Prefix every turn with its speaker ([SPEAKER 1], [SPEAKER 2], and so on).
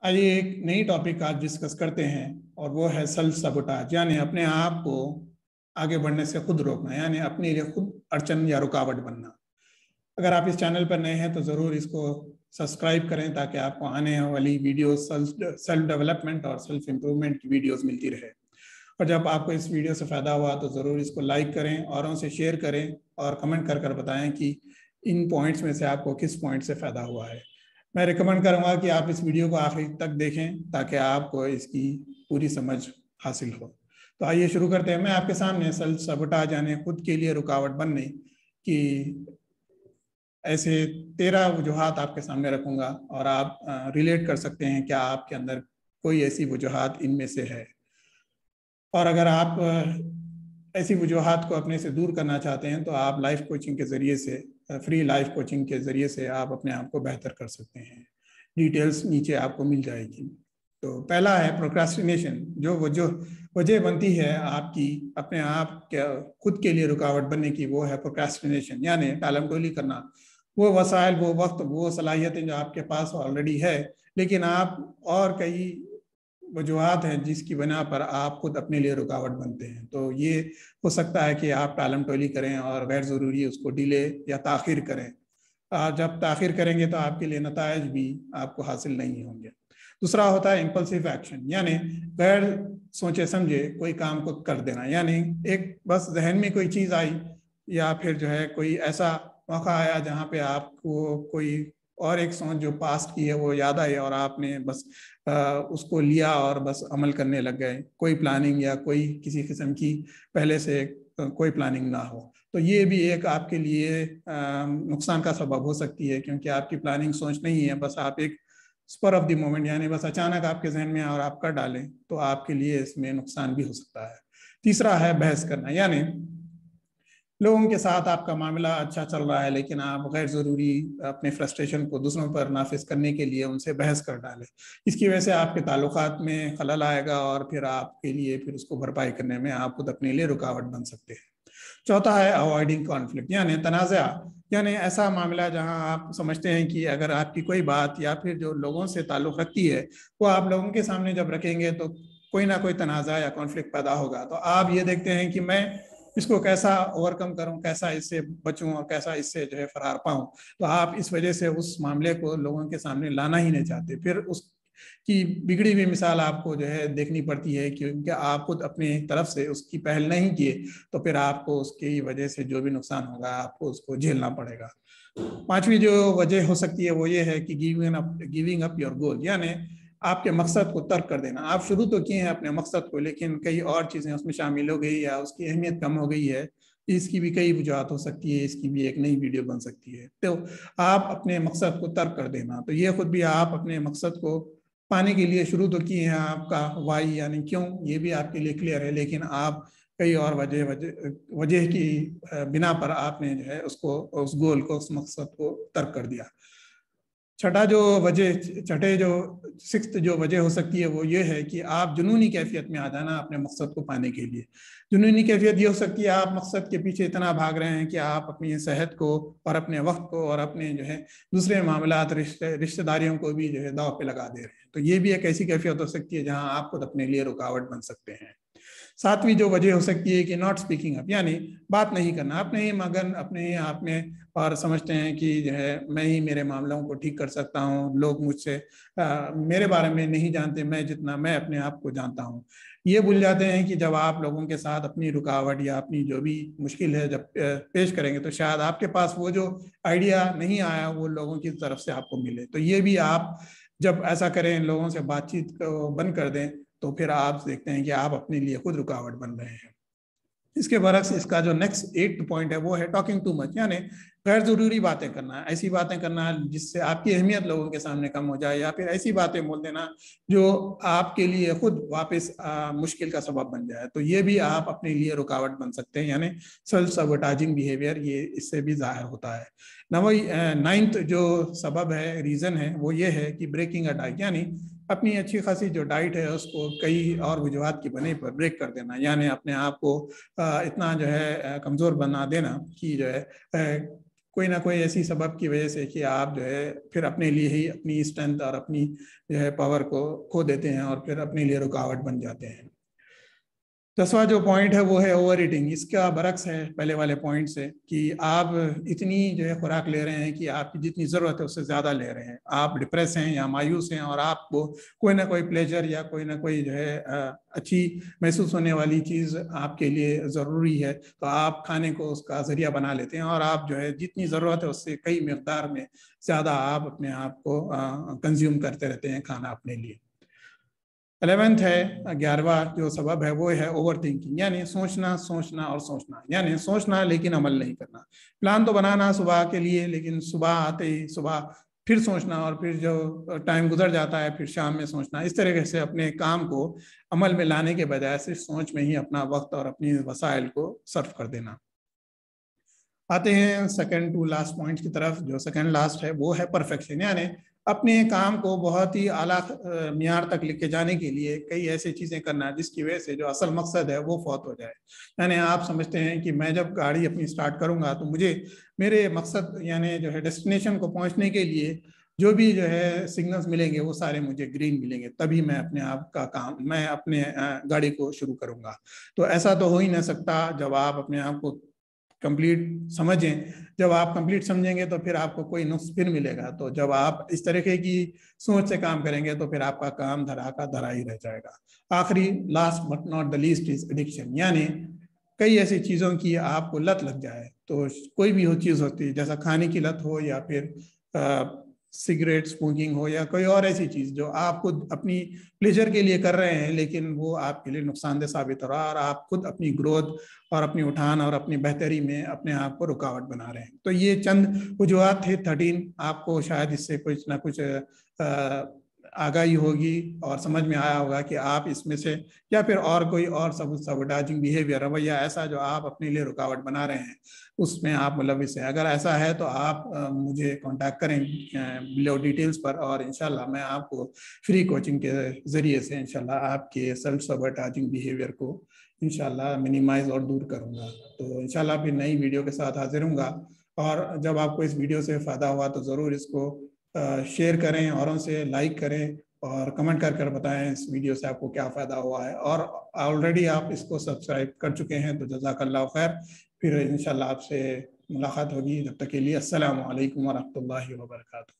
[SPEAKER 1] आइए एक नई टॉपिक आज डिस्कस करते हैं और वो है सेल्फ सबोटाज, यानी अपने आप को आगे बढ़ने से खुद रोकना, यानी अपने लिए खुद अड़चन या रुकावट बनना। अगर आप इस चैनल पर नए हैं तो ज़रूर इसको सब्सक्राइब करें ताकि आपको आने वाली वीडियोस सेल्फ डेवलपमेंट और सेल्फ इम्प्रूवमेंट की वीडियोस मिलती रहे। और जब आपको इस वीडियो से फ़ायदा हुआ तो ज़रूर इसको लाइक करें, औरों से शेयर करें और कमेंट कर बताएं कि इन पॉइंट्स में से आपको किस पॉइंट से फ़ायदा हुआ है। मैं रिकमेंड करूंगा कि आप इस वीडियो को आखिर तक देखें ताकि आपको इसकी पूरी समझ हासिल हो। तो आइए शुरू करते हैं। मैं आपके सामने सेल्फ सबोटाज यानी खुद के लिए रुकावट बनने की ऐसे 13 वजूहात आपके सामने रखूंगा और आप रिलेट कर सकते हैं क्या आपके अंदर कोई ऐसी वजूहात इनमें से है। और अगर आप ऐसी वजूहात को अपने से दूर करना चाहते हैं तो आप लाइफ कोचिंग के ज़रिए से, फ्री लाइफ कोचिंग के ज़रिए से आप अपने आप को बेहतर कर सकते हैं। डिटेल्स नीचे आपको मिल जाएगी। तो पहला है प्रोक्रास्टिनेशन। जो वजह बनती है आपकी अपने आप के खुद के लिए रुकावट बनने की, वो है प्रोक्रास्टिनेशन यानी टालमटोली करना। वो वसाइल, वो वक्त, वो सलाहियतें जो आपके पास ऑलरेडी है, लेकिन आप और कई वजूहत हैं जिसकी बना पर आप खुद अपने लिए रुकावट बनते हैं। तो ये हो सकता है कि आप टालम टोली करें और गैर ज़रूरी उसको डिले या ताख़िर करें। जब ताख़िर करेंगे तो आपके लिए नतायज भी आपको हासिल नहीं होंगे। दूसरा होता है इम्पल्सिव एक्शन, यानी गैर सोचे समझे कोई काम को कर देना। यानी एक बस जहन में कोई चीज़ आई या फिर जो है कोई ऐसा मौका आया जहाँ पे आपको कोई और एक सोच जो पास्ट की है वो याद आई और आपने बस उसको लिया और बस अमल करने लग गए, कोई प्लानिंग या कोई किसी किस्म की पहले से कोई प्लानिंग ना हो। तो ये भी एक आपके लिए नुकसान का सबब हो सकती है, क्योंकि आपकी प्लानिंग सोच नहीं है, बस आप एक स्पर ऑफ द मोमेंट यानी बस अचानक आपके जहन में और आप कर डालें, तो आपके लिए इसमें नुकसान भी हो सकता है। तीसरा है बहस करना, यानी लोगों के साथ आपका मामला अच्छा चल रहा है लेकिन आप गैर ज़रूरी अपने फ्रस्ट्रेशन को दूसरों पर नाफिज करने के लिए उनसे बहस कर डालें। इसकी वजह से आपके ताल्लुकात में खलल आएगा और फिर आपके लिए फिर उसको भरपाई करने में आप खुद अपने लिए रुकावट बन सकते हैं। चौथा है अवॉइडिंग कॉन्फ्लिक्ट, यानी तनाज़ा, यानी ऐसा मामला जहां आप समझते हैं कि अगर आपकी कोई बात या फिर जो लोगों से ताल्लुक़ रखती है वो आप लोगों के सामने जब रखेंगे तो कोई ना कोई तनाज़ा या कॉन्फ्लिक्ट पैदा होगा। तो आप ये देखते हैं कि मैं इसको कैसा ओवरकम करूं, कैसा इससे बचूं और कैसा इससे जो है फरार पाऊं। तो आप इस वजह से उस मामले को लोगों के सामने लाना ही नहीं चाहते। फिर उसकी बिगड़ी हुई मिसाल आपको जो है देखनी पड़ती है, क्योंकि आप खुद अपनी तरफ से उसकी पहल नहीं किए तो फिर आपको उसकी वजह से जो भी नुकसान होगा आपको उसको झेलना पड़ेगा। पांचवी जो वजह हो सकती है वो ये है कि गिविंग अप योर गोल, यानी आपके मकसद को तर्क कर देना। आप शुरू तो किए हैं अपने मकसद को, लेकिन कई और चीज़ें उसमें शामिल हो गई या उसकी अहमियत कम हो गई है। इसकी भी कई वजूहत हो सकती है, इसकी भी एक नई वीडियो बन सकती है। तो आप अपने मकसद को तर्क कर देना, तो ये खुद भी आप अपने मकसद को पाने के लिए शुरू तो किए हैं, आपका वाई यानी क्यों, ये भी आपके लिए क्लियर है, लेकिन आप कई और वजह की बिना पर आपने जो है उसको, उस गोल को, उस मकसद को तर्क कर दिया। सिक्स्थ जो वजह हो सकती है वो ये है कि आप जुनूनी कैफियत में आ जाना अपने मकसद को पाने के लिए। जुनूनी कैफियत ये हो सकती है आप मकसद के पीछे इतना भाग रहे हैं कि आप अपनी सेहत को और अपने वक्त को और अपने जो है दूसरे मामलात, रिश्तेदारियों को भी जो है दाव पे लगा दे रहे हैं। तो ये भी एक ऐसी कैफियत हो सकती है जहां आप खुद अपने लिए रुकावट बन सकते हैं। सातवीं जो वजह हो सकती है कि नॉट स्पीकिंग अप, यानी बात नहीं करना, अपने ही मगन, अपने ही आप में, और समझते हैं कि जो है मैं ही मेरे मामलों को ठीक कर सकता हूँ, लोग मुझसे मेरे बारे में नहीं जानते मैं जितना मैं अपने आप को जानता हूँ। ये भूल जाते हैं कि जब आप लोगों के साथ अपनी रुकावट या अपनी जो भी मुश्किल है जब पेश करेंगे तो शायद आपके पास वो जो आइडिया नहीं आया वो लोगों की तरफ से आपको मिले। तो ये भी आप जब ऐसा करें, लोगों से बातचीत को बंद कर दें, तो फिर आप देखते हैं कि आप अपने लिए खुद रुकावट बन रहे हैं। इसके बरक्स इसका जो नेक्स्ट 8th पॉइंट है वो है टॉकिंग टू मच, यानी गैर जरूरी बातें करना, ऐसी बातें करना जिससे आपकी अहमियत लोगों के सामने कम हो जाए, या फिर ऐसी बातें बोल देना जो आपके लिए खुद वापस मुश्किल का सबब बन जाए। तो ये भी आप अपने लिए रुकावट बन सकते हैं, यानी सेल्फ सबोटाजिंग बिहेवियर, ये इससे भी जाहिर होता है। नंबर 9th जो सबब है, रीजन है, वो ये है कि ब्रेकिंग अ डाइट, यानी अपनी अच्छी खासी जो डाइट है उसको कई और वजूहत की बने पर ब्रेक कर देना, यानी अपने आप को इतना जो है कमज़ोर बना देना कि जो है कोई ना कोई ऐसी सबब की वजह से कि आप जो है फिर अपने लिए ही अपनी स्ट्रेंथ और अपनी जो है पावर को खो देते हैं और फिर अपने लिए रुकावट बन जाते हैं। 10वां जो पॉइंट है वो है ओवर ईटिंग। इसका बरक्स है पहले वाले पॉइंट से कि आप इतनी जो है खुराक ले रहे हैं कि आपकी जितनी ज़रूरत है उससे ज़्यादा ले रहे हैं, आप डिप्रेस हैं या मायूस हैं और आपको कोई ना कोई प्लेजर या कोई ना कोई जो है अच्छी महसूस होने वाली चीज़ आपके लिए ज़रूरी है, तो आप खाने को उसका ज़रिया बना लेते हैं और आप जो है जितनी ज़रूरत है उससे कई मिकदार में ज़्यादा आप अपने आप को कंज्यूम करते रहते हैं खाना अपने लिए। 11th है, 11वां जो सबब है वो है ओवर थिंकिंग, यानी सोचना सोचना और सोचना, यानी सोचना लेकिन अमल नहीं करना। प्लान तो बनाना सुबह के लिए, लेकिन सुबह आते ही सुबह फिर सोचना और फिर जो टाइम गुजर जाता है फिर शाम में सोचना। इस तरीके से अपने काम को अमल में लाने के बजाय सिर्फ सोच में ही अपना वक्त और अपनी वसाइल को सर्व कर देना। आते हैं सेकंड टू लास्ट पॉइंट की तरफ। जो सेकंड लास्ट है वो है परफेक्शन, यानी अपने काम को बहुत ही आला मियार तक लेके जाने के लिए कई ऐसी चीजें करना जिसकी वजह से जो असल मकसद है वो फौत हो जाए। यानी आप समझते हैं कि मैं जब गाड़ी अपनी स्टार्ट करूंगा तो मुझे मेरे मकसद यानी जो है डेस्टिनेशन को पहुंचने के लिए जो भी जो है सिग्नल्स मिलेंगे वो सारे मुझे ग्रीन मिलेंगे, तभी मैं अपने आप का काम मैं अपने गाड़ी को शुरू करूंगा। तो ऐसा तो हो ही ना सकता जब आप अपने आप को कंप्लीट समझें। जब आप कंप्लीट समझेंगे तो फिर आपको कोई नुक्स फिर मिलेगा। तो जब आप इस तरीके की सोच से काम करेंगे तो फिर आपका काम धरा का धरा ही रह जाएगा। आखिरी last but not the least is addiction, यानी कई ऐसी चीज़ों की आपको लत लग जाए। तो कोई भी हो चीज़ होती है, जैसा खाने की लत हो या फिर सिगरेट स्मोकिंग हो या कोई और ऐसी चीज़ जो आप खुद अपनी प्लेजर के लिए कर रहे हैं लेकिन वो आपके लिए नुकसानदेह साबित हो रहा है और आप खुद अपनी ग्रोथ और अपनी उठान और अपनी बेहतरी में अपने आप को रुकावट बना रहे हैं। तो ये चंद वजूहत थे 13। आपको शायद इससे कुछ ना कुछ आगाही होगी और समझ में आया होगा कि आप इसमें से या फिर और कोई और सबोटाजिंग बिहेवियर रवैया ऐसा जो आप अपने लिए रुकावट बना रहे हैं उसमें आप मुलविस हैं। अगर ऐसा है तो आप मुझे कांटेक्ट करें बिलो डिटेल्स पर और इंशाल्लाह मैं आपको फ्री कोचिंग के ज़रिए से इंशाल्लाह आपके सेल्फ सबोटाजिंग बिहेवियर को इंशाल्लाह मिनिमाइज और दूर करूंगा। तो इंशाल्लाह फिर नई वीडियो के साथ हाजिर हूँगा और जब आपको इस वीडियो से फ़ायदा हुआ तो ज़रूर इसको शेयर करें, औरों से लाइक करें और कमेंट कर बताएं इस वीडियो से आपको क्या फ़ायदा हुआ है। और ऑलरेडी आप इसको सब्सक्राइब कर चुके हैं तो जज़ाकल्लाह खैर। फिर इंशाल्लाह आपसे मुलाकात होगी, जब तक के लिए अस्सलामु अलैकुम व रहमतुल्लाहि व बरकातुहू।